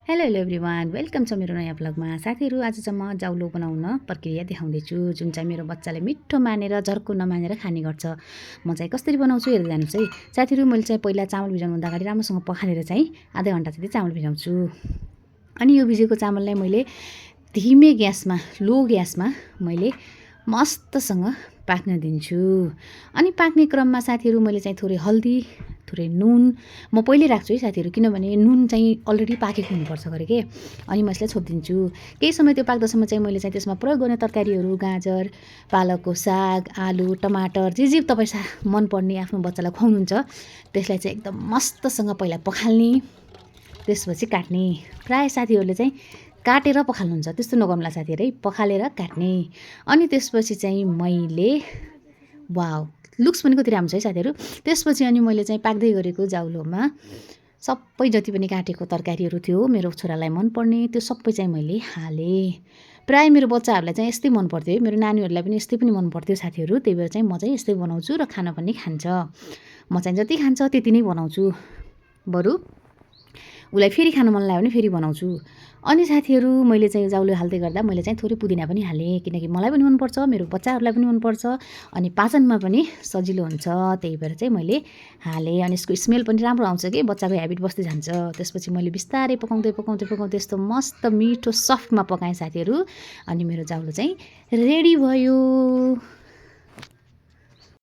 Hello everyone welcome छ मेरो नयाँ भ्लगमा। साथीहरू, आज चाहिँ म जाउलो बनाउन प्रक्रिया देखाउँदैछु, जुन चाहिँ मेरो बच्चाले मिठो मानेर झर्को नमानेर खाने गर्छ। म चाहिँ कसरी बनाउँछु हेर्दै जानुहोस् है। साथीहरू, मैले चाहिँ पहिला चामल भिजाउनुभन्दा अगाडि राम्रोसँग पखालेर चाहिँ आधा घन्टा जति चामल भिजाउँछु। अनि यो भिजेको चामललाई मैले धिमे ग्यासमा, लो ग्यासमा मैले मस्तसँग पाक्न दिन्छु। अनि पाक्ने क्रममा साथीहरू, मैले चाहिँ थोरै हल्दी, थोरै नुन म पहिल्यै राख्छु है साथीहरू, किनभने नुन चाहिँ अलरेडी पाकेको हुनुपर्छ गरे के। अनि म यसलाई छोपिदिन्छु। केही समय त्यो पाक्दासम्म चाहिँ मैले चाहिँ त्यसमा प्रयोग गर्ने तरकारीहरू गाजर, पालकको साग, आलु, टमाटर जे तपाईँ मनपर्ने आफ्नो बच्चालाई खुवाउनुहुन्छ त्यसलाई चाहिँ एकदम मस्तसँग पहिला पखाल्ने, त्यसपछि काट्ने। प्रायः साथीहरूले चाहिँ काटेर पखाल्नुहुन्छ, त्यस्तो नगर्नुला साथीहरू है, पखालेर काट्ने। अनि त्यसपछि चाहिँ मैले वाउ, लुक्स पनि कति राम्रो छ है साथीहरू। त्यसपछि अनि मैले चाहिँ पाक्दै गरेको जाउलोमा सबै जति पनि काटेको तरकारीहरू थियो मेरो छोरालाई मनपर्ने, त्यो सबै चाहिँ मैले हालेँ। प्रायः मेरो बच्चाहरूलाई चाहिँ यस्तै मन पर्थ्यो है, मेरो नानीहरूलाई पनि यस्तै पनि मन पर्थ्यो साथीहरू। त्यही भएर चाहिँ म चाहिँ यस्तै बनाउँछु र खाना पनि खान्छ। म चाहिँ जति खान्छ त्यति नै बनाउँछु, बरु उसलाई फेरि खान मन लाग्यो भने फेरि बनाउँछु। अनि साथीहरू, मैले चाहिँ जाउलो हाल्दै गर्दा मैले चाहिँ थोरै पुदिना पनि हालेँ, किनकि मलाई पनि मनपर्छ, मेरो बच्चाहरूलाई पनि मनपर्छ, अनि पाचनमा पनि सजिलो हुन्छ। त्यही भएर चाहिँ मैले हालेँ। अनि यसको स्मेल पनि राम्रो आउँछ कि, बच्चाको ह्याबिट बस्दै जान्छ। त्यसपछि मैले बिस्तारै पकाउँदै यस्तो मस्त मिठो सफ्टमा पकाएँ साथीहरू। अनि मेरो जाउलो चाहिँ रेडी भयो।